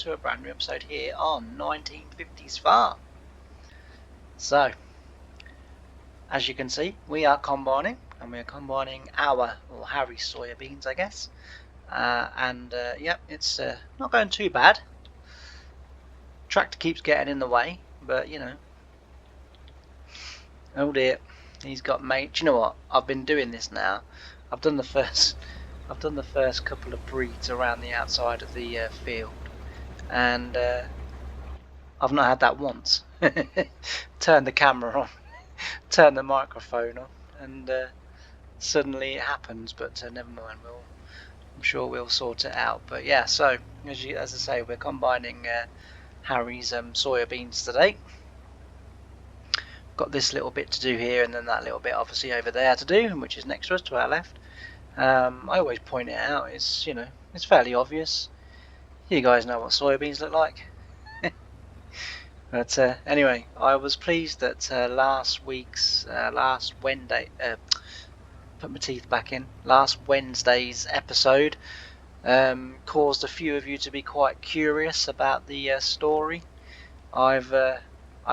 to a brand new episode here on 1950's Farm. So, as you can see, we are combining, and we are combining our, or Harry's soybeans, I guess. Yep, it's not going too bad. Tractor keeps getting in the way, but you know. Oh dear, he's got mate. Do you know what? I've been doing this now. I've done the first couple of breeds around the outside of the field, and I've not had that once. Turn the camera on, turn the microphone on, and suddenly it happens. But never mind. I'm sure we'll sort it out. But yeah, so as I say, we're combining Harry's soybeans today. Got this little bit to do here, and then that little bit obviously over there to do, which is next to us to our left. I always point it out. It's it's fairly obvious. You guys know what soybeans look like. But anyway, I was pleased that last Wednesday, put my teeth back in. Last Wednesday's episode caused a few of you to be quite curious about the story. I've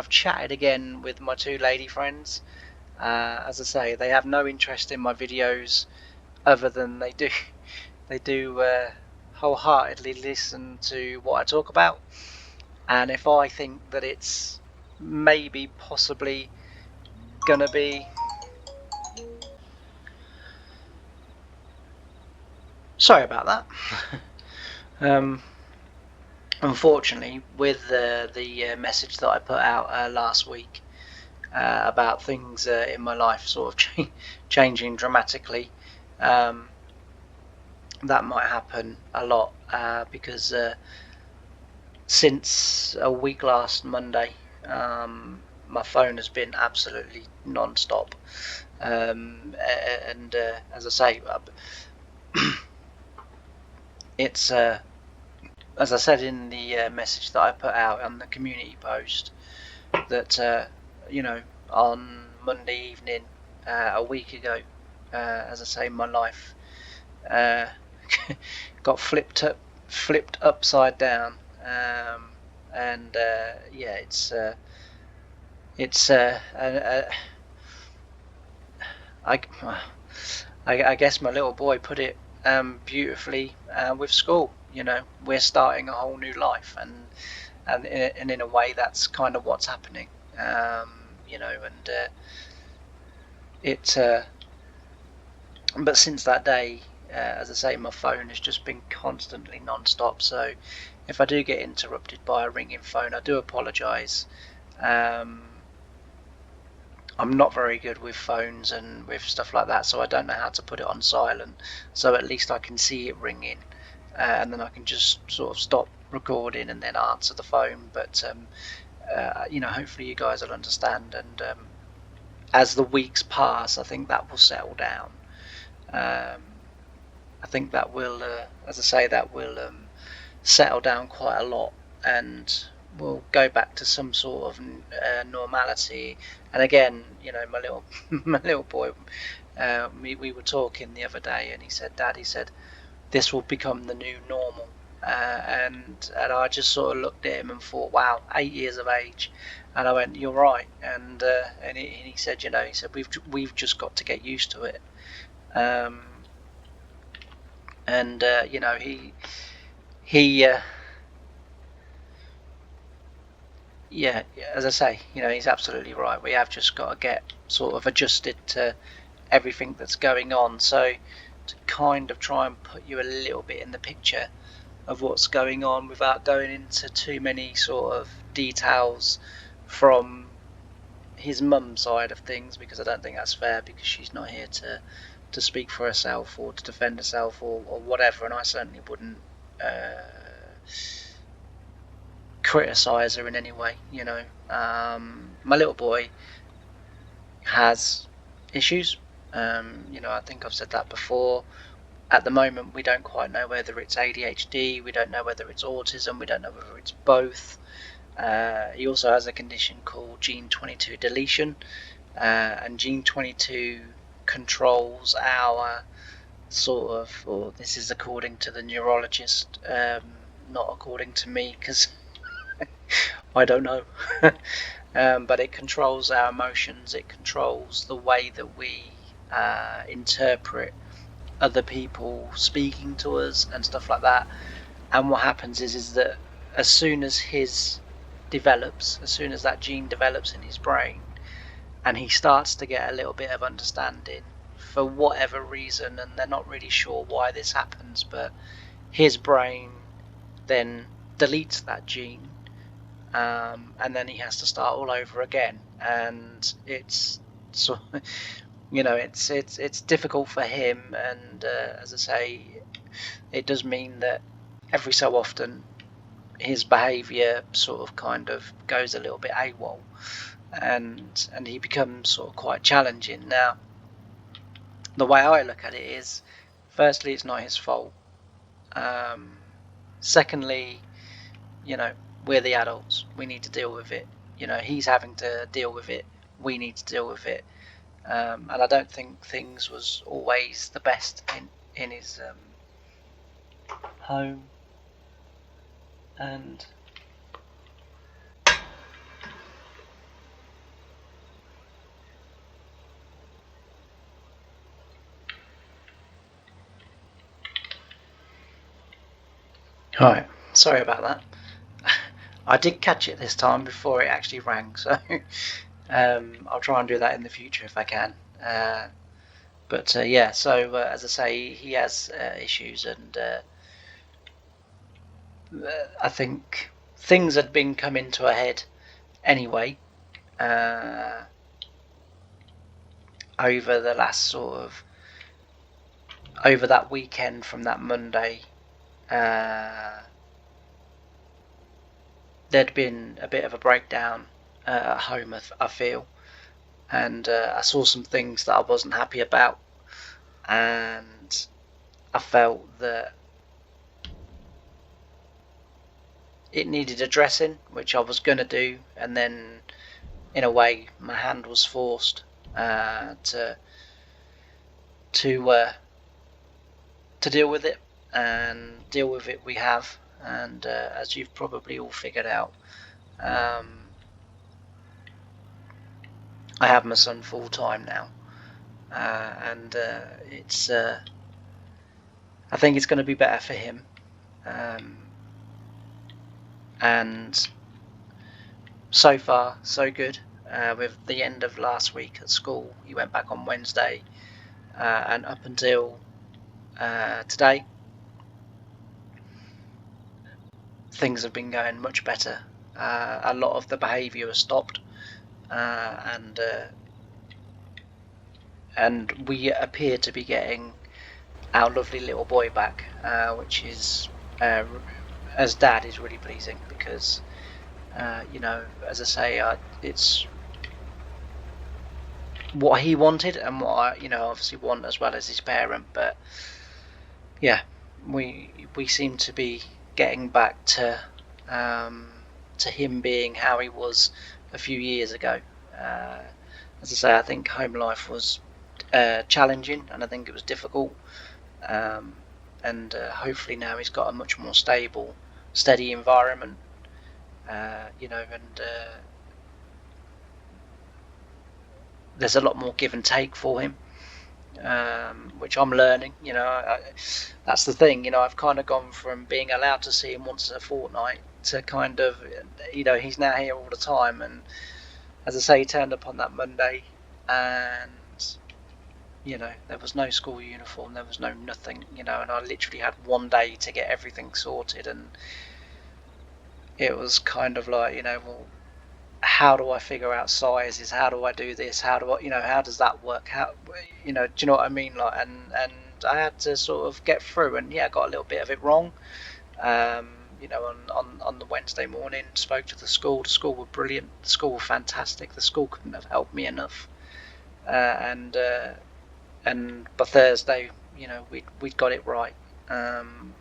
chatted again with my two lady friends. As I say, they have no interest in my videos, other than they do wholeheartedly listen to what I talk about. And if I think that it's maybe possibly gonna be, sorry about that. Unfortunately, with the message that I put out last week about things in my life sort of changing dramatically, that might happen a lot because since a week last Monday, my phone has been absolutely non-stop, and as I say, it's as I said in the message that I put out on the community post, that on Monday evening a week ago, as I say, my life got flipped upside down. Yeah, I guess my little boy put it beautifully with school. We're starting a whole new life, and in a way that's kind of what's happening. But since that day, as I say, my phone has just been constantly non-stop. So if I do get interrupted by a ringing phone, I do apologise. I'm not very good with phones and with stuff like that, so I don't know how to put it on silent, so at least I can see it ringing, and then I can just sort of stop recording and then answer the phone. But hopefully you guys will understand, and as the weeks pass, I think that will settle down. I think that will, as I say, that will settle down quite a lot, and we'll go back to some sort of normality. And again, my little boy, we were talking the other day, and he said, "Dad," he said, "this will become the new normal." And I just sort of looked at him and thought, "Wow, 8 years of age." And I went, "You're right." And he said, he said, "We've just got to get used to it." Yeah, as I say, he's absolutely right. We have just got to get sort of adjusted to everything that's going on. So to kind of try and put you a little bit in the picture of what's going on without going into too many sort of details from his mum's side of things, because I don't think that's fair, because she's not here to speak for herself or to defend herself or whatever, and I certainly wouldn't criticize her in any way. My little boy has issues. I think I've said that before. At the moment, we don't quite know whether it's ADHD, we don't know whether it's autism, we don't know whether it's both. He also has a condition called gene 22 deletion, and gene 22 controls our sort of, or this is according to the neurologist, not according to me, because I don't know. But it controls our emotions. It controls the way that we interpret other people speaking to us and stuff like that. And what happens is that as soon as as soon as that gene develops in his brain, and he starts to get a little bit of understanding for whatever reason, and they're not really sure why this happens, but his brain then deletes that gene, and then he has to start all over again, and it's so it's difficult for him, and as I say, it does mean that every so often his behaviour sort of kind of goes a little bit AWOL, and he becomes sort of quite challenging. Now, the way I look at it is, firstly, it's not his fault. Secondly, we're the adults. We need to deal with it. He's having to deal with it. We need to deal with it. And I don't think things was always the best in his home. And right, sorry about that. I did catch it this time before it actually rang, so I'll try and do that in the future if I can. But yeah, so as I say, he has issues, and I think things had been coming to a head anyway over the last over that weekend from that Monday. There'd been a bit of a breakdown at home, I feel, and I saw some things that I wasn't happy about, and I felt that it needed addressing, which I was going to do, and then in a way my hand was forced to deal with it, and deal with it we have. And as you've probably all figured out, I have my son full time now, and it's I think it's going to be better for him, and so far so good. With the end of last week at school, he went back on Wednesday, and up until today, things have been going much better. A lot of the behaviour has stopped, and we appear to be getting our lovely little boy back, which is, as dad, is really pleasing, because as I say, it's what he wanted and what I obviously want as well as his parent. But yeah, we seem to be getting back to him being how he was a few years ago. As I say, I think home life was challenging, and I think it was difficult, and hopefully now he's got a much more stable, steady environment, and there's a lot more give and take for him, which I'm learning. That's the thing. I've kind of gone from being allowed to see him once a fortnight to kind of, he's now here all the time. And as I say, he turned up on that Monday, and there was no school uniform, there was no nothing, and I literally had one day to get everything sorted, and it was kind of like, well, how do I figure out sizes? How do I do this? How do I, how does that work? How, do you know what I mean? Like, and I had to sort of get through, and yeah, I got a little bit of it wrong. On the Wednesday morning, spoke to the school. The school were brilliant. The school were fantastic. The school couldn't have helped me enough. And by Thursday, we'd got it right. And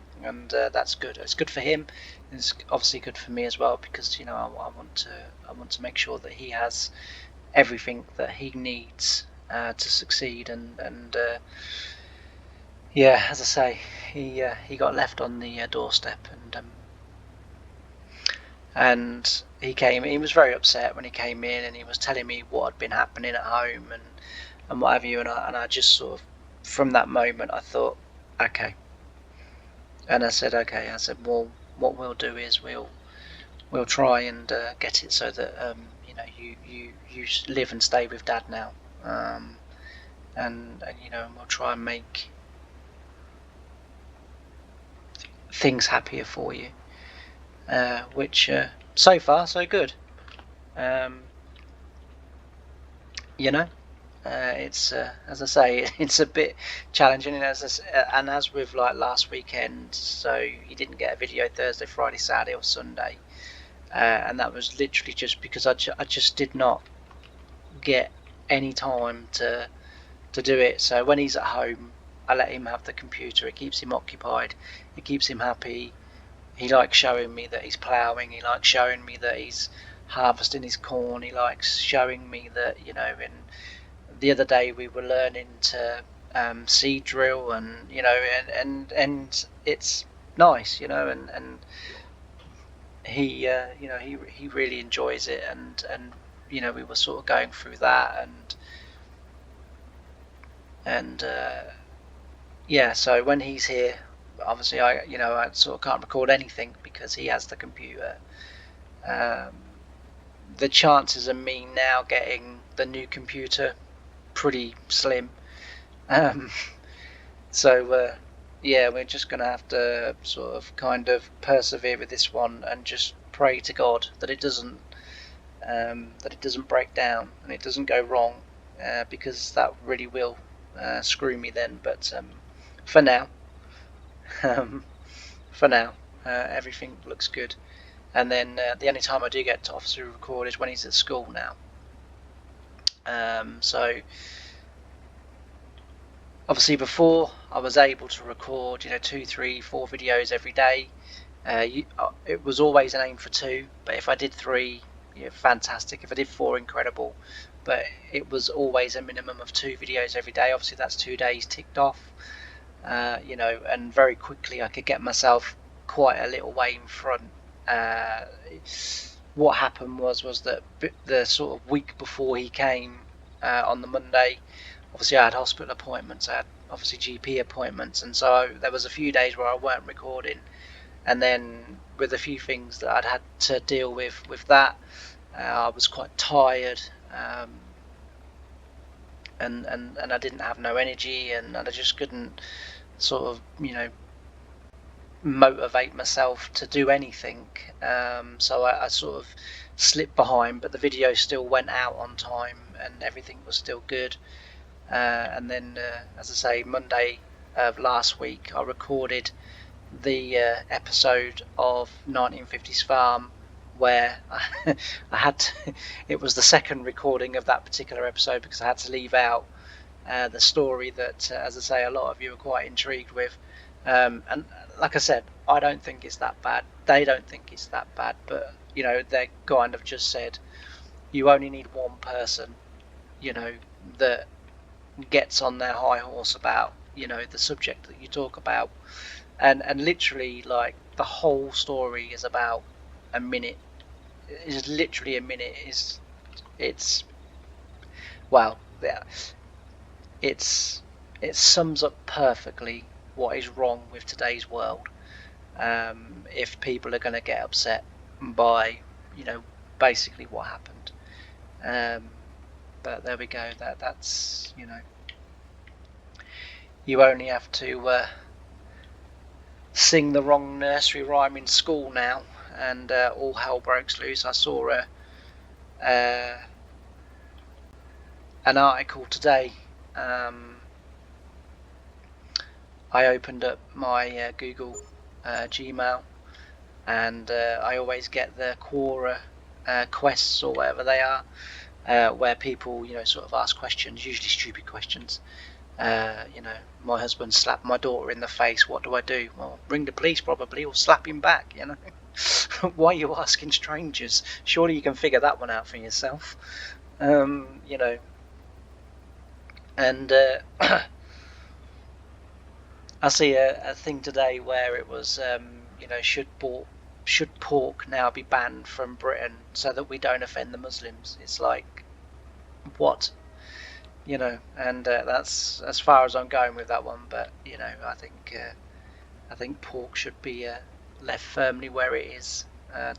that's good. It's good for him. It's obviously good for me as well, because I want to make sure that he has everything that he needs to succeed. And yeah, as I say, he got left on the doorstep, and And he was very upset when he came in, and he was telling me what had been happening at home and what have you. And I just sort of, from that moment, I thought, okay. And I said, okay. I said, well, what we'll do is we'll try and get it so that you live and stay with Dad now, and we'll try and make things happier for you, which so far so good. You know, it's as I say, it's a bit challenging, and as with like last weekend, so you didn't get a video Thursday, Friday, Saturday, or Sunday, and that was literally just because I just did not get any time to do it. So when he's at home, I let him have the computer. It keeps him occupied. It keeps him happy. He likes showing me that he's ploughing. He likes showing me that he's harvesting his corn. He likes showing me that, and the other day we were learning to seed drill, and and it's nice, and he really enjoys it, and we were sort of going through that, and yeah. So when he's here, obviously I sort of can't record anything because he has the computer. The chances of me now getting the new computer pretty slim. So yeah, we're just gonna have to sort of kind of persevere with this one and just pray to God that it doesn't break down and it doesn't go wrong, because that really will screw me then. But for now, um, everything looks good. And then the only time I do get to obviously record is when he's at school now. So obviously before I was able to record 2, 3, 4 videos every day. It was always an aim for 2, but if I did 3, fantastic. If I did 4, incredible. But it was always a minimum of 2 videos every day. Obviously that's 2 days ticked off, and very quickly I could get myself quite a little way in front. What happened was that the sort of week before he came, on the Monday, obviously I had hospital appointments, I had obviously GP appointments, and so there was a few days where I weren't recording. And then with a few things that I'd had to deal with that, I was quite tired, and I didn't have no energy, and I just couldn't sort of motivate myself to do anything. So I sort of slipped behind, but the video still went out on time and everything was still good. And then as I say, Monday of last week I recorded the episode of 1950's Farm, where I had to, it was the second recording of that particular episode because I had to leave out the story that, as I say, a lot of you are quite intrigued with. And like I said, I don't think it's that bad. They don't think it's that bad, but they kind of just said you only need one person, that gets on their high horse about the subject that you talk about, and literally like the whole story is about a minute. It's literally a minute. It's well, yeah, it sums up perfectly what is wrong with today's world. If people are going to get upset by basically what happened, but there we go. That's you only have to sing the wrong nursery rhyme in school now, and all hell breaks loose. I saw an article today. I opened up my Google Gmail, and I always get the Quora quests or whatever they are, where people sort of ask questions, usually stupid questions. My husband slapped my daughter in the face. What do I do? Well, ring the police probably, or slap him back. Why are you asking strangers? Surely you can figure that one out for yourself. And I see a thing today where it was, should should pork now be banned from Britain so that we don't offend the Muslims? It's like, what? And that's as far as I'm going with that one. But I think pork should be left firmly where it is.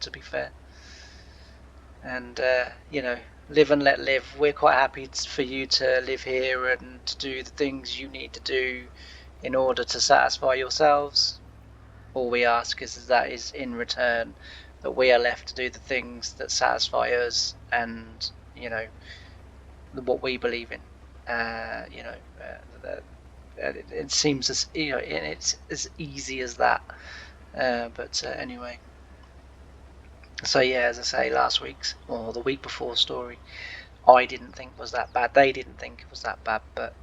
To be fair, and live and let live. We're quite happy for you to live here and to do the things you need to do in order to satisfy yourselves. All we ask is that is in return that we are left to do the things that satisfy us and what we believe in. It seems as it's as easy as that. But anyway, so yeah, as I say, last week's or the week before story, I didn't think was that bad. They didn't think it was that bad, but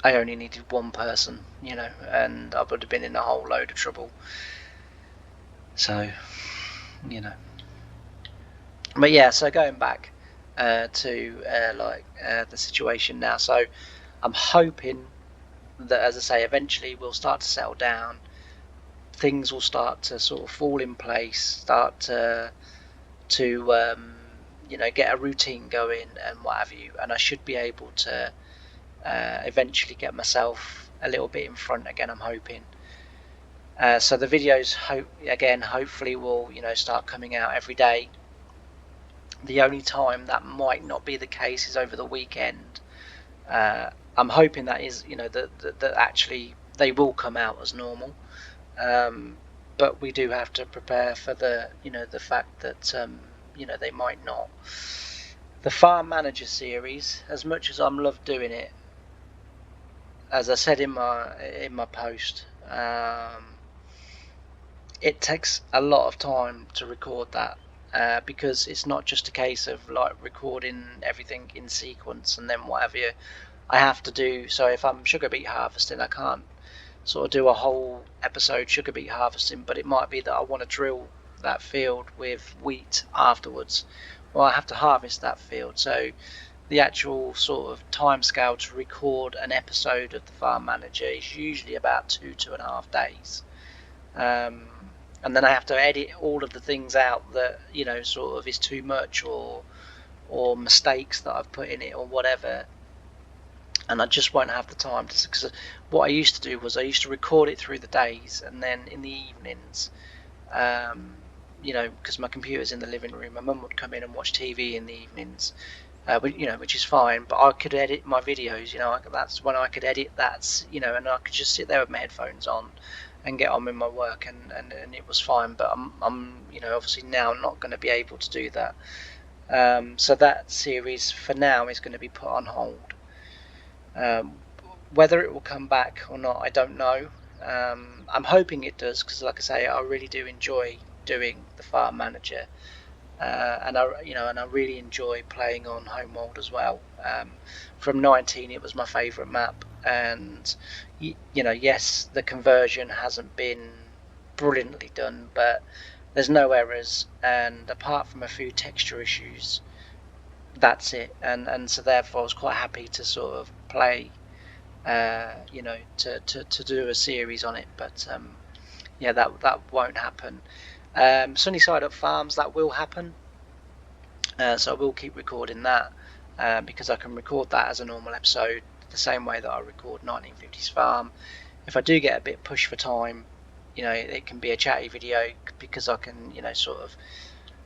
I only needed one person, and I would have been in a whole load of trouble. So, but yeah, so going back to the situation now. So I'm hoping that, as I say, eventually we'll start to settle down. Things will start to sort of fall in place, start to get a routine going and what have you, and I should be able to eventually get myself a little bit in front again, I'm hoping. So the videos hopefully will start coming out every day. The only time that might not be the case is over the weekend. I'm hoping that is that actually they will come out as normal, but we do have to prepare for the fact that they might not. The Farm Manager series, as much as I'm loved doing it, as I said in my post, it takes a lot of time to record that, because it's not just a case of like recording everything in sequence and then whatever I have to do. So if I'm sugar beet harvesting, I can't sort of do a whole episode sugar beet harvesting, but it might be that I want to drill that field with wheat afterwards, well, I have to harvest that field. So the actual sort of time scale to record an episode of the Farm Manager is usually about 2.5 days, and then I have to edit all of the things out that sort of is too much or mistakes that I've put in it or whatever, and I just won't have the time to. Because what I used to do was I used to record it through the days, and then in the evenings, because my computer's in the living room, my mum would come in and watch TV in the evenings, which is fine. But I could edit my videos. That's when I could edit that. And I could just sit there with my headphones on and get on with my work, and it was fine. But I'm obviously now not going to be able to do that. So that series for now is going to be put on hold. Whether it will come back or not, I don't know. I'm hoping it does, because like I say, I really do enjoy doing the Farm Manager, and I really enjoy playing on Homeworld as well. From 19, it was my favourite map, and yes, the conversion hasn't been brilliantly done, but there's no errors, and apart from a few texture issues, that's it. And so therefore I was quite happy to sort of play, to do a series on it. But that won't happen. Sunny Side Up Farms, that will happen. So I will keep recording that, because I can record that as a normal episode the same way that I record 1950's Farm. If I do get a bit pushed for time, it can be a chatty video, because I can sort of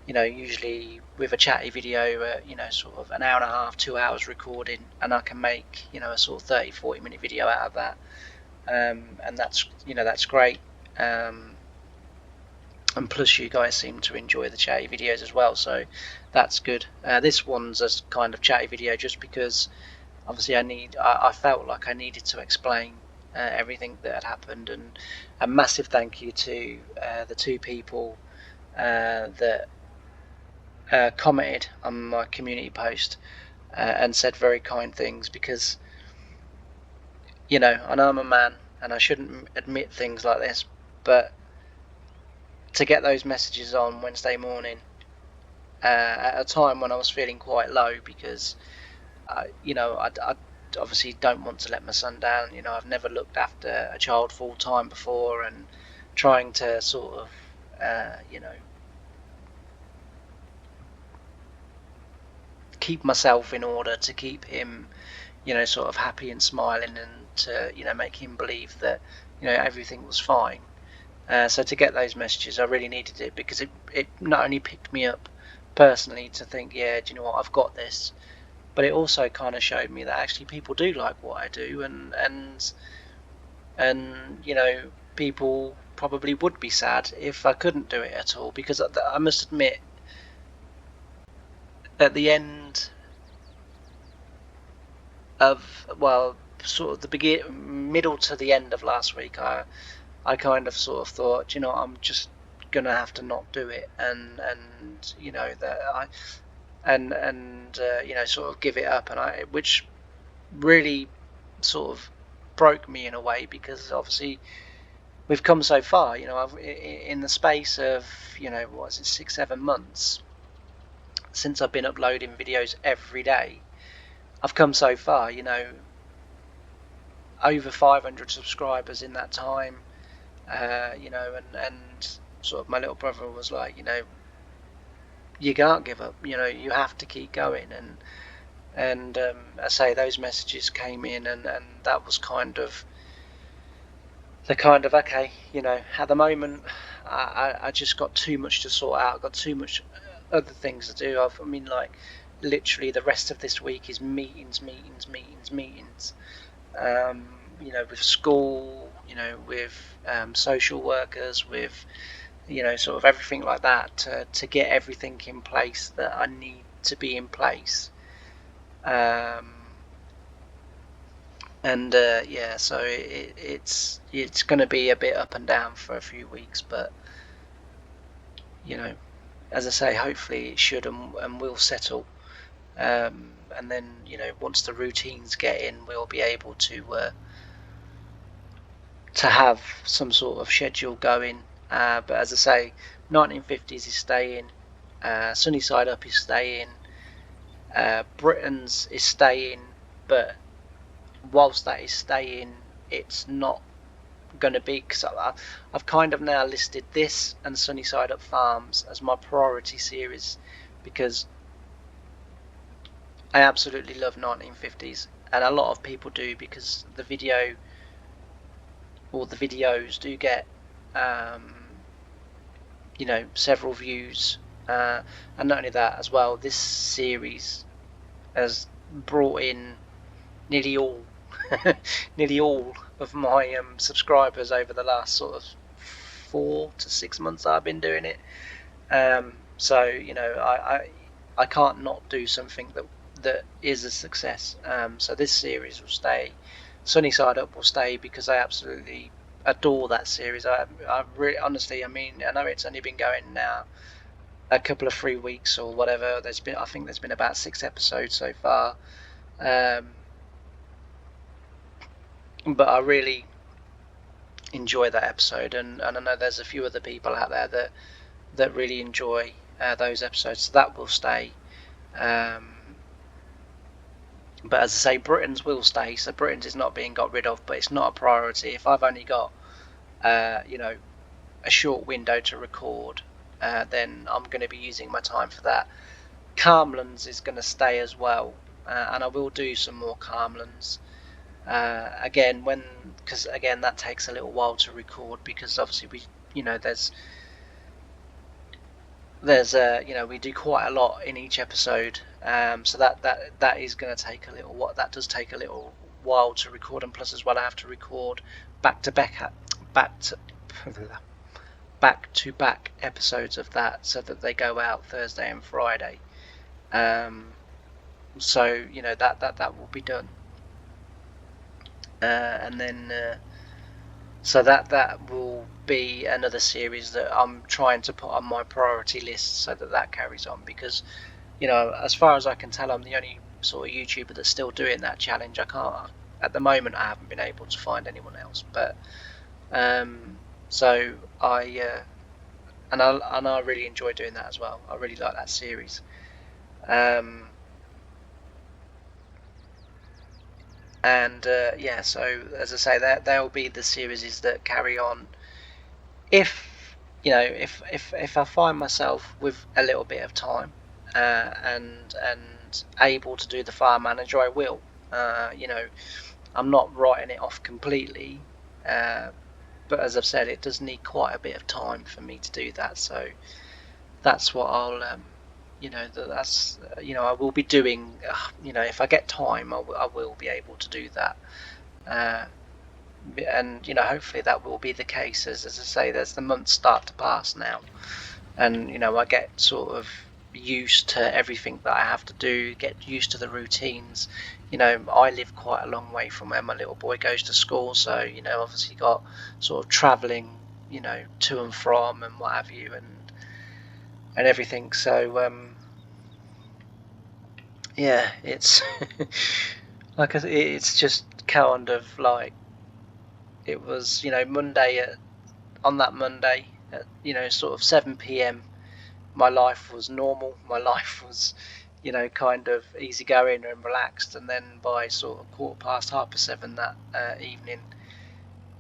usually with a chatty video, sort of an hour and a half, 2 hours recording, and I can make a sort of 30-40 minute video out of that, and that's great. And plus you guys seem to enjoy the chatty videos as well, so that's good. This one's a kind of chatty video just because obviously I felt like I needed to explain everything that had happened, and a massive thank you to the two people that commented on my community post and said very kind things, because I know I'm a man and I shouldn't admit things like this, but to get those messages on Wednesday morning at a time when I was feeling quite low, because I obviously don't want to let my son down. I've never looked after a child full time before, and trying to sort of keep myself in order to keep him sort of happy and smiling, and to make him believe that everything was fine. So to get those messages, I really needed it, because it not only picked me up personally to think, yeah, do you know what, I've got this, but it also kind of showed me that actually people do like what I do, and people probably would be sad if I couldn't do it at all, because I must admit, at the end of, well, sort of the middle to the end of last week, I kind of sort of thought, I'm just gonna have to not do it, and that I and sort of give it up, and which really sort of broke me in a way, because obviously we've come so far. In the space of what is it, 6-7 months since I've been uploading videos every day, I've come so far. Over 500 subscribers in that time. And sort of my little brother was like, you can't give up. You have to keep going. And I say those messages came in, and that was kind of okay. At the moment, I just got too much to sort out. Got too much other things to do. I mean, like, literally the rest of this week is meetings. With school, with social workers, with sort of everything like that, to get everything in place that I need to be in place. And yeah, so it's going to be a bit up and down for a few weeks, but as I say, hopefully it should and will settle. And then once the routines get in, we'll be able to have some sort of schedule going. But as I say, 1950's is staying, Sunny Side Up is staying, Britain's is staying, but whilst that is staying, it's not going to be, because I've kind of now listed this and Sunny Side Up Farms as my priority series, because I absolutely love 1950's, and a lot of people do, because the videos do get several views, and not only that as well, this series has brought in nearly all nearly all of my subscribers over the last sort of 4 to 6 months that I've been doing it. So I can't not do something that is a success. So this series will stay. Sunny Side Up will stay, because I absolutely adore that series. I really, honestly, I mean, I know it's only been going now a couple of 3 weeks or whatever. I think there's been about 6 episodes so far. But I really enjoy that episode, and I know there's a few other people out there that really enjoy those episodes, so that will stay. But as I say, Britain's will stay, so Britain's is not being got rid of, but it's not a priority. If I've only got a short window to record, then I'm going to be using my time for that. Calmlands is going to stay as well, and I will do some more Calmlands. Again, because again that takes a little while to record, because obviously there's we do quite a lot in each episode, so that is going to take a little while. That does take a little while to record, and plus as well I have to record back to back episodes of that, so that they go out Thursday and Friday. So that will be done. And then so that will be another series that I'm trying to put on my priority list, so that carries on, because as far as I can tell, I'm the only sort of YouTuber that's still doing that challenge. I can't, at the moment, I haven't been able to find anyone else, but so I really enjoy doing that as well. I really like that series. And yeah, so as I say, they'll be the series that carry on if I find myself with a little bit of time and able to do the farm manager, I will. I'm not writing it off completely, but as I've said, it does need quite a bit of time for me to do that. So that's what I'll that's I will be doing. If I get time, I will be able to do that. And hopefully that will be the case. As I say, there's the months start to pass now, and I get sort of used to everything that I have to do, get used to the routines. I live quite a long way from where my little boy goes to school, so obviously got sort of travelling to and from and what have you, and everything. So yeah, it's like it's just kind of like it was Monday on that Monday at sort of 7 p.m. my life was normal. My life was kind of easygoing and relaxed, and then by sort of 7:15 that evening,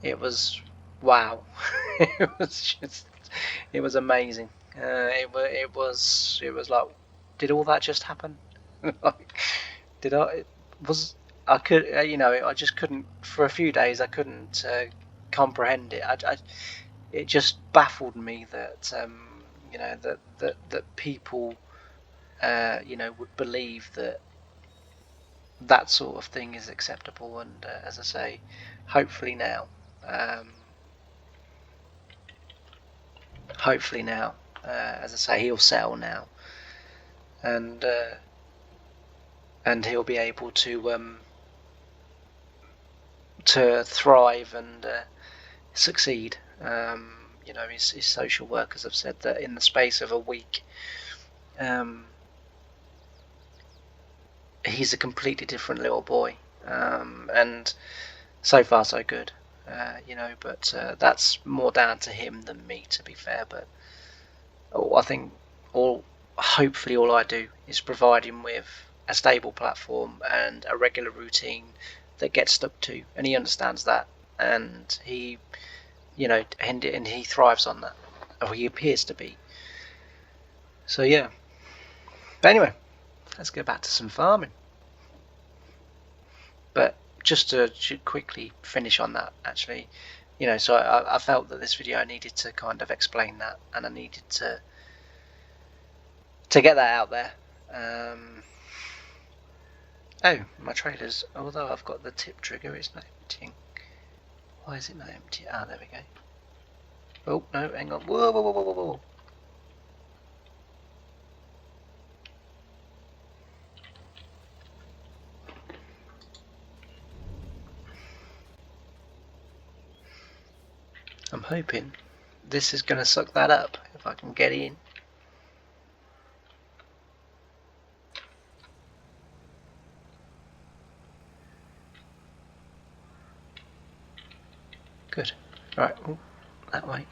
it was wow. It was amazing. It was like, did all that just happen? Like, did I was I could I just couldn't for a few days. I couldn't comprehend it. It just baffled me that that people would believe that that sort of thing is acceptable. And as I say, hopefully now, um, as I say, he'll settle now, and he'll be able to thrive and succeed. His social workers have said that in the space of a week, he's a completely different little boy, and so far so good. But that's more down to him than me, to be fair. But I think hopefully all I do is provide him with a stable platform and a regular routine that gets stuck to, and he understands that, and he and he thrives on that, or he appears to be. So yeah. But anyway, let's go back to some farming. But just to quickly finish on that, actually, so I felt that this video I needed to kind of explain that, and I needed to get that out there. Oh, my trailer's, although I've got the tip trigger, it's not emptying. Why is it not empty? Ah, there we go. Oh, no, hang on. Whoa, whoa, whoa, whoa, whoa. I'm hoping this is going to suck that up if I can get in. Good. Right, ooh, that way.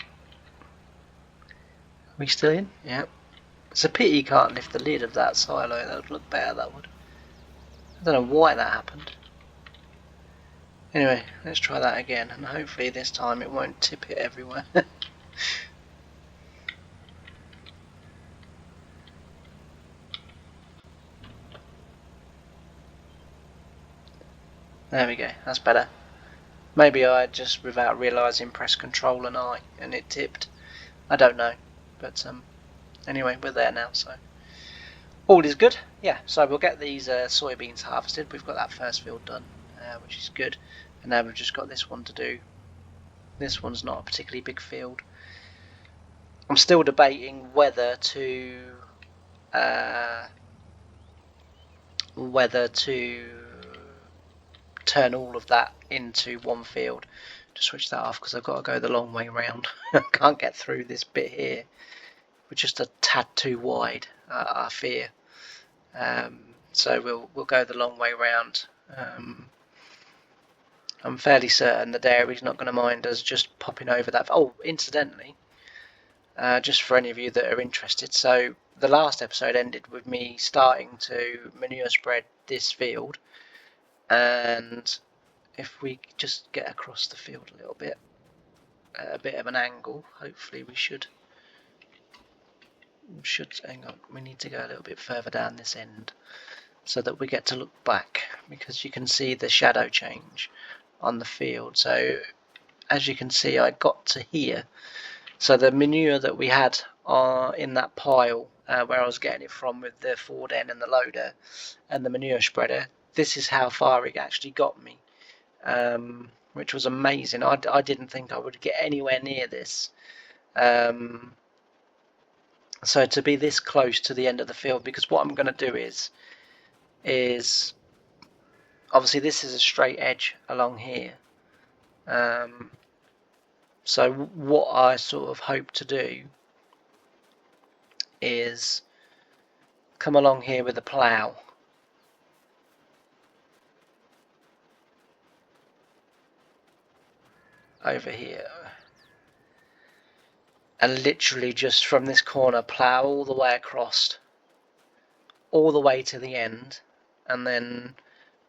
Are we still in? Yeah. It's a pity you can't lift the lid of that silo. That would look better, that would. I don't know why that happened. Anyway, let's try that again, and hopefully this time it won't tip it everywhere. There we go, that's better. Maybe I just, without realising, pressed Control and I, and it tipped. I don't know, but anyway, we're there now, so all is good. Yeah, so we'll get these soybeans harvested. We've got that first field done, which is good, and now we've just got this one to do. This one's not a particularly big field. I'm still debating whether to turn all of that into one field, to switch that off, because I've got to go the long way round. I can't get through this bit here. We're just a tad too wide, I fear. So we'll go the long way round. I'm fairly certain the dairy's not going to mind us just popping over that. Oh, incidentally, just for any of you that are interested, so the last episode ended with me starting to manure spread this field, and if we just get across the field a little bit, at a bit of an angle. Hopefully we should hang on, we need to go a little bit further down this end so that we get to look back, because you can see the shadow change on the field. So as you can see, I got to here. So the manure that we had in that pile where I was getting it from with the Ford N and the loader and the manure spreader, this is how far it actually got me, which was amazing. I didn't think I would get anywhere near this. So to be this close to the end of the field, because what I'm going to do is obviously this is a straight edge along here. So what I sort of hope to do is come along here with a plough over here, and literally just from this corner plough all the way across, all the way to the end, and then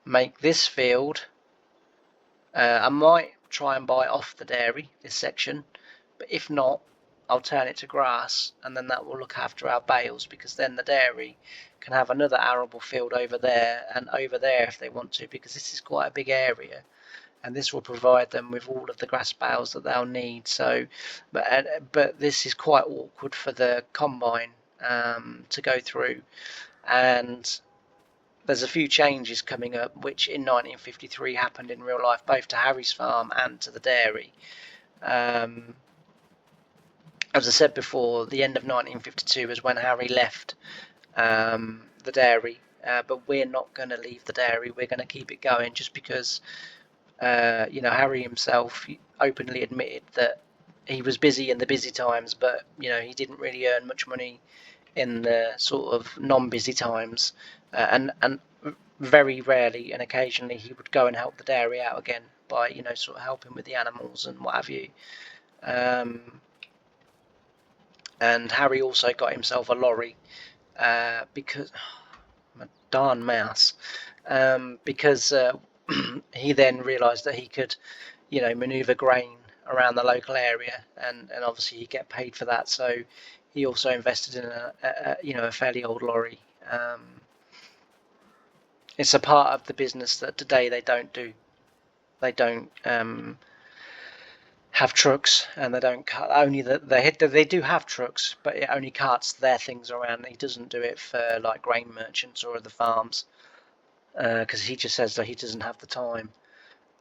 make this field. I might try and buy off the dairy, this section, but if not, I'll turn it to grass, and then that will look after our bales, because then the dairy can have another arable field over there and over there if they want to, because this is quite a big area, and this will provide them with all of the grass bales that they'll need. So, but this is quite awkward for the combine to go through, and there's a few changes coming up which in 1953 happened in real life, both to Harry's farm and to the dairy. As I said before, the end of 1952 was when Harry left the dairy, but we're not going to leave the dairy. We're going to keep it going, just because Harry himself openly admitted that he was busy in the busy times, but he didn't really earn much money in the sort of non-busy times, and very rarely and occasionally he would go and help the dairy out again by sort of helping with the animals and what have you. And Harry also got himself a lorry because I'm a darn mouse, because he then realised that he could maneuver grain around the local area, and obviously he'd get paid for that, so he also invested in a fairly old lorry. It's a part of the business that today they don't do. They don't have trucks, and they don't only that they do have trucks, but it only carts their things around. He doesn't do it for like grain merchants or other farms, because he just says that he doesn't have the time,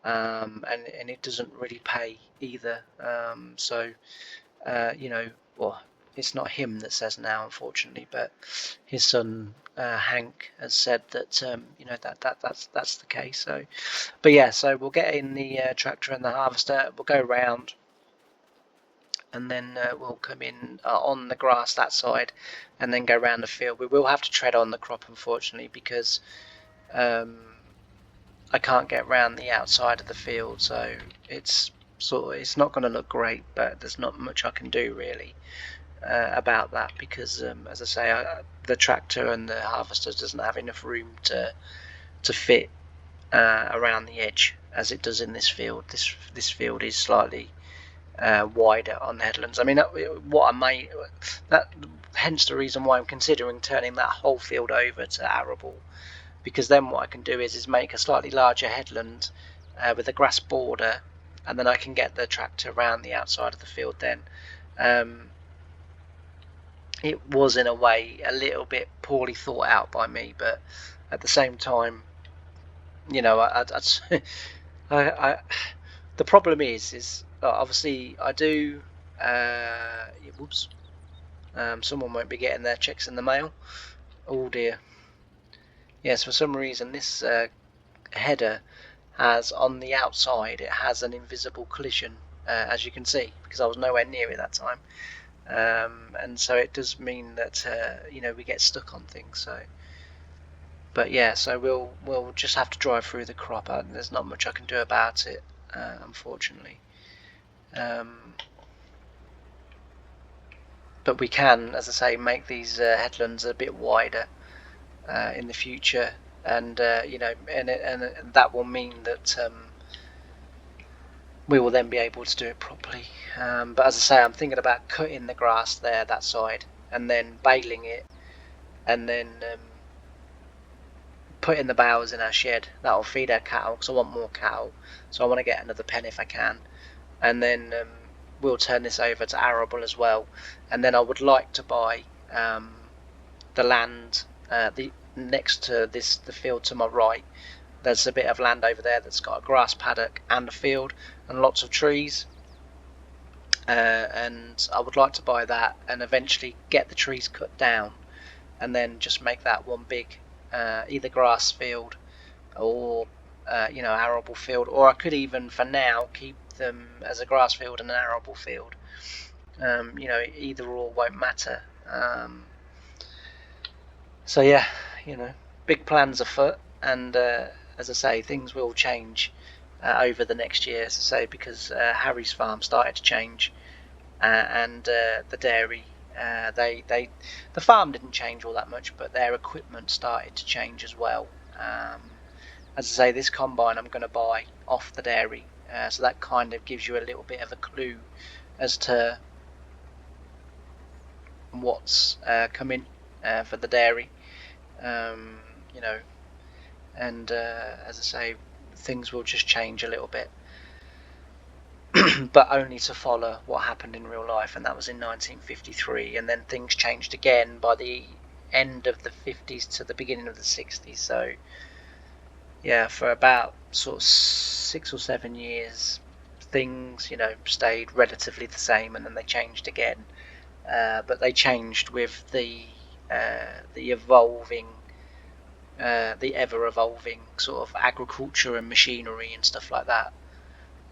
and it doesn't really pay either. Well, it's not him that says now, unfortunately, but his son Hank has said that that's the case. So, but yeah, so we'll get in the tractor and the harvester. We'll go round, and then we'll come in on the grass that side, and then go round the field. We will have to tread on the crop, unfortunately, because I can't get round the outside of the field, so it's not going to look great, but there's not much I can do really about that, because as I say, the tractor and the harvester doesn't have enough room to fit around the edge as it does in this field. This field is slightly wider on the headlands. I mean, hence the reason why I'm considering turning that whole field over to arable, because then what I can do is make a slightly larger headland with a grass border, and then I can get the tractor around the outside of the field then. It was in a way a little bit poorly thought out by me, but at the same time, the problem is obviously I do. Whoops! Someone won't be getting their checks in the mail. Oh dear. Yes, for some reason this header has on the outside, it has an invisible collision, as you can see, because I was nowhere near it that time. And so it does mean that we get stuck on things. So, but yeah, so we'll just have to drive through the crop. There's not much I can do about it, unfortunately. But we can, as I say, make these headlands a bit wider in the future, and and that will mean that we will then be able to do it properly. But as I say, I'm thinking about cutting the grass there, that side, and then baling it, and then putting the bales in our shed. That'll feed our cattle, because I want more cattle, so I want to get another pen if I can. And then we'll turn this over to arable as well, and then I would like to buy the land the next to the field to my right. There's a bit of land over there that's got a grass paddock and a field and lots of trees, and I would like to buy that and eventually get the trees cut down, and then just make that one big either grass field or arable field, or I could even for now keep them as a grass field and an arable field. Either or won't matter. So yeah, big plans afoot, and as I say, things will change over the next year, as I say, because Harry's farm started to change, and the dairy, the farm didn't change all that much, but their equipment started to change as well. As I say, this combine I'm going to buy off the dairy, so that kind of gives you a little bit of a clue as to what's coming for the dairy. And as I say, things will just change a little bit, but only to follow what happened in real life, and that was in 1953, and then things changed again by the end of the 50s to the beginning of the 60s. So yeah, for about sort of 6 or 7 years, things stayed relatively the same, and then they changed again. But they changed with the evolving, the ever-evolving sort of agriculture and machinery and stuff like that.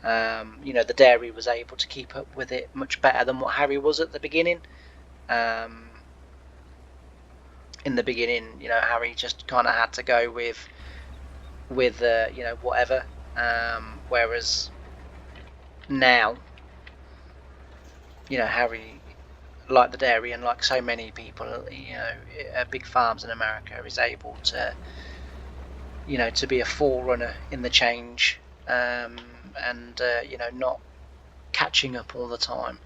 The dairy was able to keep up with it much better than what Harry was at the beginning. In the beginning, Harry just kind of had to go with whatever. Whereas now, Harry, like the dairy and like so many people, big farms in America, is able to, to be a forerunner in the change, and not catching up all the time.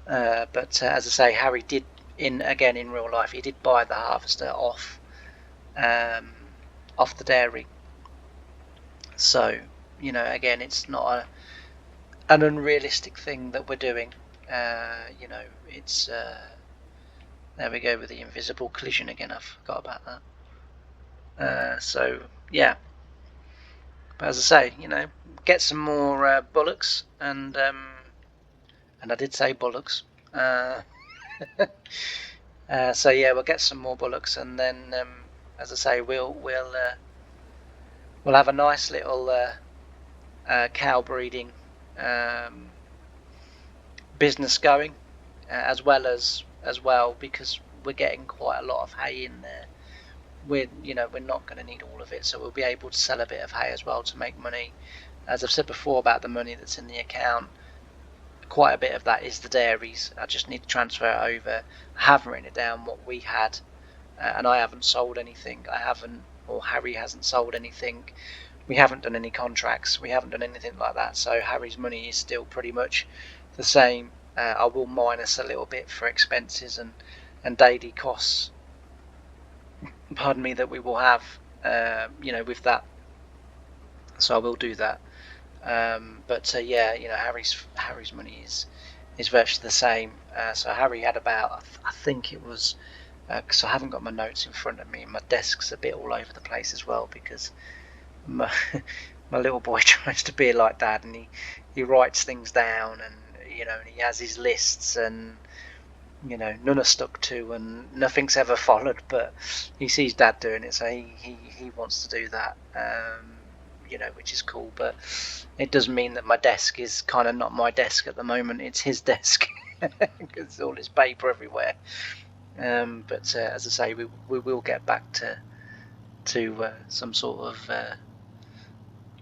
But as I say, Harry did in real life, he did buy the harvester off the dairy. So again, it's not an unrealistic thing that we're doing. It's there we go with the invisible collision again. I forgot about that. So yeah, but as I say, get some more bullocks, and I did say bullocks. So yeah, we'll get some more bullocks, and then as I say, we'll have a nice little cow breeding business going, as well, because we're getting quite a lot of hay in there. We're not going to need all of it, so we'll be able to sell a bit of hay as well to make money. As I've said before about the money that's in the account, quite a bit of that is the dairies. I just need to transfer it over. I have written it down what we had, and I haven't sold anything. Harry hasn't sold anything. We haven't done any contracts. We haven't done anything like that. So Harry's money is still pretty much the same. I will minus a little bit for expenses and daily costs. Pardon me, that we will have, with that. So I will do that. But yeah, Harry's money is virtually the same. So Harry had about, I think it was, because I haven't got my notes in front of me, and my desk's a bit all over the place as well, because my little boy tries to be like Dad, and he writes things down, and and he has his lists, and none are stuck to, and nothing's ever followed. But he sees Dad doing it, so he wants to do that. Which is cool, but it does mean that my desk is kind of not my desk at the moment. It's his desk because all his paper everywhere. But as I say, we will get back to some sort of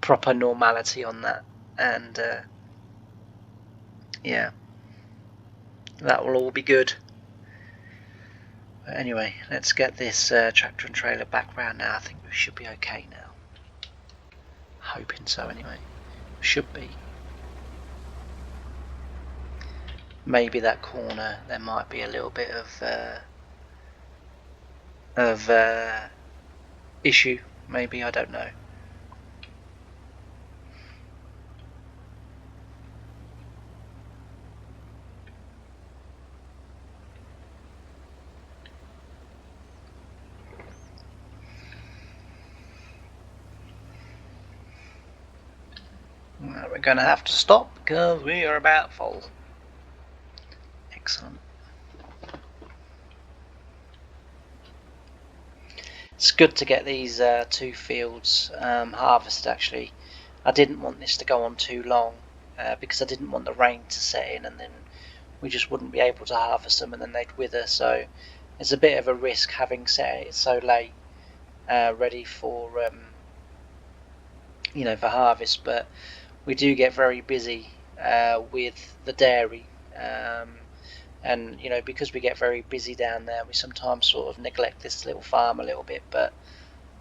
proper normality on that, and yeah, that will all be good. But anyway, let's get this tractor and trailer back round now. I think we should be okay now. Hoping so anyway. Should be. maybe that corner there might be a little bit of issue. Maybe, I don't know. We're going to have to stop because we are about full. Excellent. It's good to get these 2 fields harvested. Actually, I didn't want this to go on too long because I didn't want the rain to set in and then we just wouldn't be able to harvest them and then they'd wither. So it's a bit of a risk having set it so late, ready for for harvest. But we do get very busy with the dairy, and because we get very busy down there, we sometimes sort of neglect this little farm a little bit. But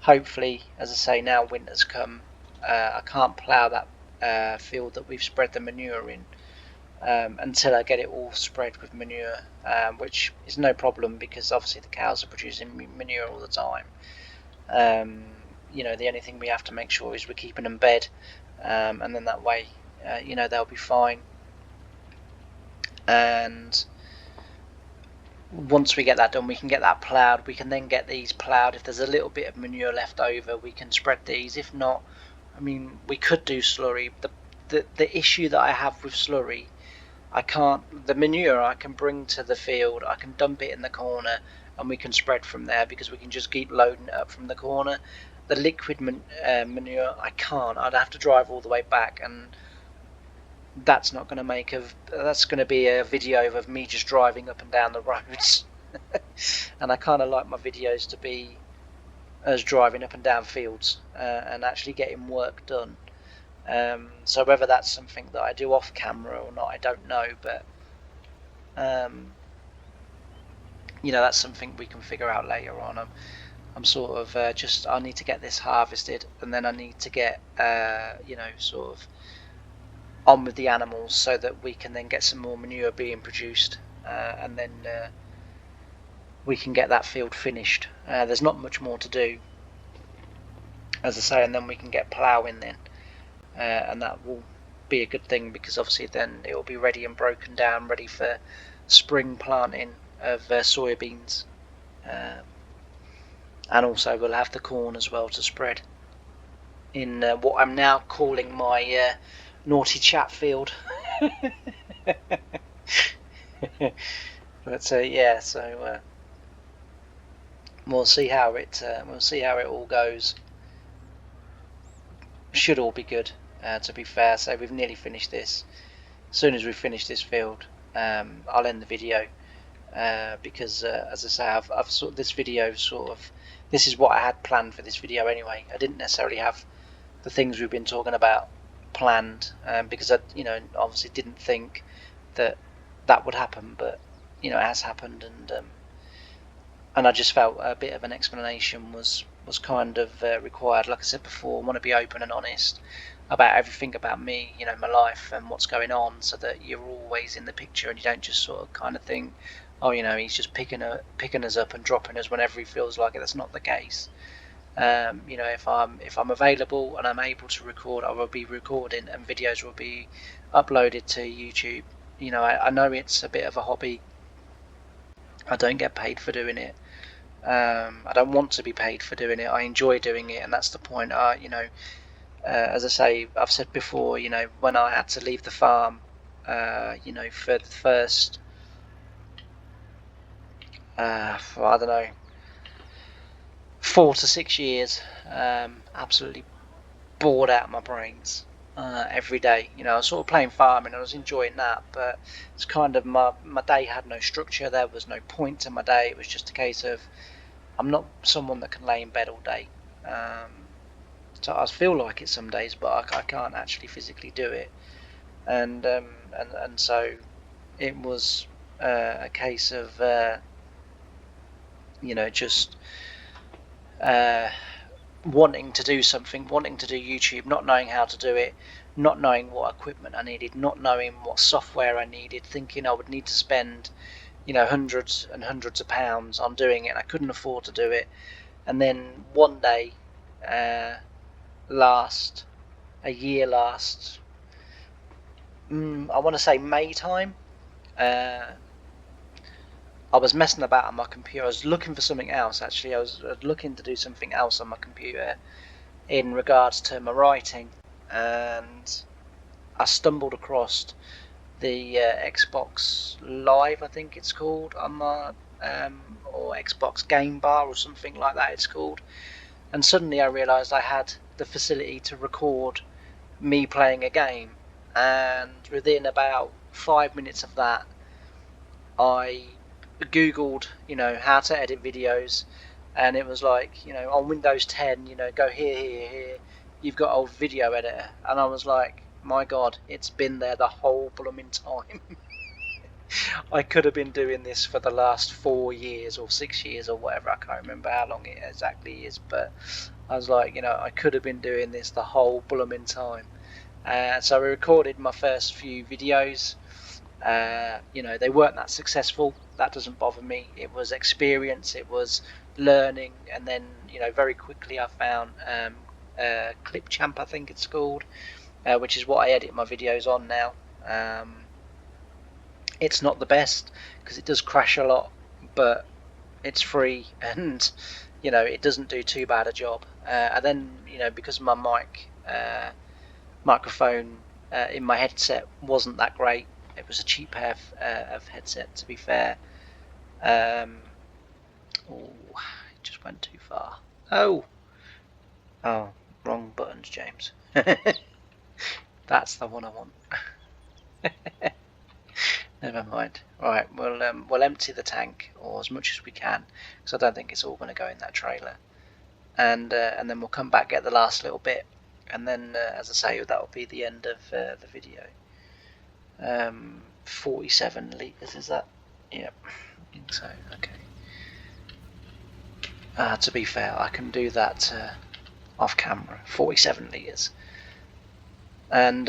hopefully, as I say, now winter's come, I can't plough that field that we've spread the manure in until I get it all spread with manure, which is no problem because obviously the cows are producing manure all the time. The only thing we have to make sure is we're keeping them bed, and then that way, they'll be fine. And once we get that done, we can get that ploughed. We can then get these ploughed. If there's a little bit of manure left over, we can spread these. If not, we could do slurry. The issue that I have with slurry, the manure I can bring to the field, I can dump it in the corner and we can spread from there because we can just keep loading it up from the corner. The liquid manure, I can't. I'd have to drive all the way back, and that's not going to make that's going to be a video of me just driving up and down the roads. And I kind of like my videos to be us driving up and down fields and actually getting work done. So whether that's something that I do off camera or not, I don't know, but that's something we can figure out later on. I'm sort of I need to get this harvested, and then I need to get sort of on with the animals so that we can then get some more manure being produced, and then we can get that field finished. There's not much more to do, as I say, and then we can get ploughing then, and that will be a good thing because obviously then it will be ready and broken down, ready for spring planting of soybeans, and also we'll have the corn as well to spread in what I'm now calling my naughty chat field. But yeah, so we'll see how it all goes. Should all be good, to be fair. So we've nearly finished this. As soon as we finish this field, I'll end the video, because as I say, I've sort of this is what I had planned for this video anyway. I didn't necessarily have the things we've been talking about planned, because I obviously didn't think that would happen, but it has happened, and I just felt a bit of an explanation was kind of required. Like I said before, I want to be open and honest about everything about me, my life and what's going on, so that you're always in the picture and you don't just sort of kind of think, oh, he's just picking us up and dropping us whenever he feels like it. That's not the case. If I'm available and I'm able to record, I will be recording, and videos will be uploaded to YouTube. I know it's a bit of a hobby. I don't get paid for doing it. I don't want to be paid for doing it. I enjoy doing it, and that's the point. As I say, I've said before, when I had to leave the farm, for the first, I don't know, 4 to 6 years, absolutely bored out of my brains every day. I was sort of playing farming, I was enjoying that, but it's kind of my day had no structure. There was no point to my day. It was just a case of, I'm not someone that can lay in bed all day. So I feel like it some days, but I can't actually physically do it. And so it was a case of just wanting to do something, wanting to do YouTube, not knowing how to do it, not knowing what equipment I needed, not knowing what software I needed, thinking I would need to spend, hundreds and hundreds of pounds on doing it. I couldn't afford to do it. And then one day, uh, a year last, I want to say May time, I was messing about on my computer. I was looking for something else, actually. I was looking to do something else on my computer in regards to my writing, and I stumbled across the Xbox Live, I think it's called, on my or Xbox Game Bar or something like that it's called. And suddenly I realised I had the facility to record me playing a game, and within about 5 minutes of that, I googled how to edit videos, and it was like, on Windows 10, go here, you've got a video editor. And I was like, my god, it's been there the whole blooming time. I could have been doing this for the last 4 years or 6 years or whatever. I can't remember how long it exactly is, but I was like, I could have been doing this the whole blooming time. So I recorded my first few videos. They weren't that successful. That doesn't bother me. It was experience, it was learning, and then very quickly I found Clipchamp, I think it's called, which is what I edit my videos on now. It's not the best because it does crash a lot, but it's free, and it doesn't do too bad a job. And then because my microphone in my headset wasn't that great. It was a cheap pair of headset, to be fair. It just went too far. Oh, wrong buttons, James. That's the one I want. Never mind. Right, we'll empty the tank, or as much as we can, because I don't think it's all going to go in that trailer. And then we'll come back, get the last little bit, and then, as I say, that'll be the end of the video. 47 litres, is that? Yep, I think so. Okay. To be fair, I can do that off camera. 47 litres. And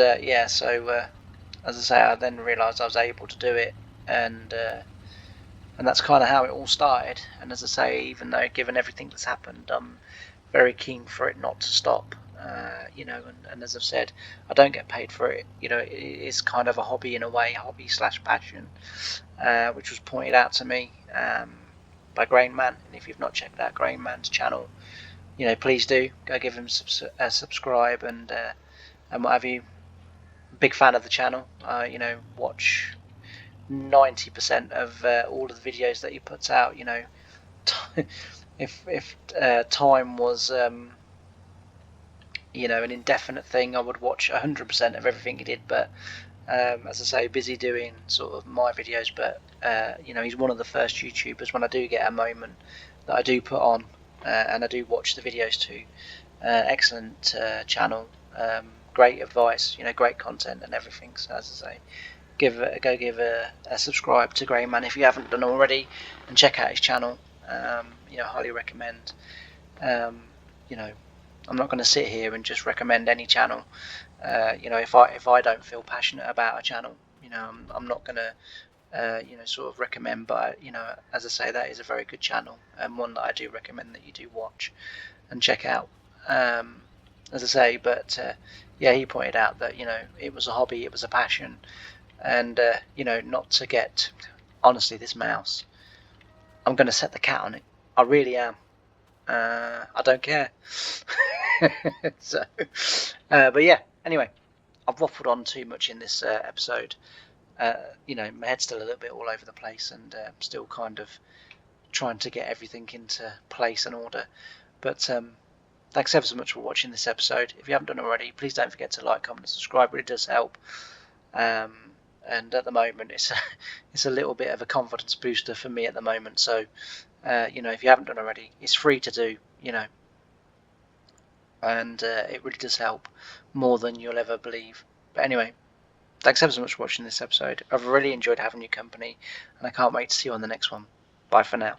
so as I say, I then realised I was able to do it, and that's kind of how it all started. And as I say, even though given everything that's happened, I'm very keen for it not to stop. And as I've said, I don't get paid for it. It is kind of a hobby in a way, hobby/passion, which was pointed out to me by Grain Man. And if you've not checked out Grain Man's channel, please do go give him a subscribe and what have you. Big fan of the channel. Watch 90% of all of the videos that he puts out. If time was an indefinite thing, I would watch 100% of everything he did, but as I say, busy doing sort of my videos. But he's one of the first YouTubers when I do get a moment that I do put on and I do watch the videos too. Excellent channel, great advice, great content and everything. So as I say, go give a subscribe to Grey Man if you haven't done already, and check out his channel. Highly recommend. I'm not going to sit here and just recommend any channel. If I don't feel passionate about a channel, I'm not going to sort of recommend. But as I say, that is a very good channel, and one that I do recommend that you do watch and check out. As I say, but he pointed out that it was a hobby, it was a passion, and not to get, honestly, this mouse, I'm going to set the cat on it. I really am. I don't care. So, but yeah. Anyway, I've waffled on too much in this episode. My head's still a little bit all over the place, and I'm still kind of trying to get everything into place and order. But thanks ever so much for watching this episode. If you haven't done already, please don't forget to like, comment, and subscribe. It really does help. And at the moment, it's a little bit of a confidence booster for me at the moment. So, if you haven't done already, it's free to do. And it really does help more than you'll ever believe. But anyway, thanks ever so much for watching this episode. I've really enjoyed having your company, and I can't wait to see you on the next one. Bye for now.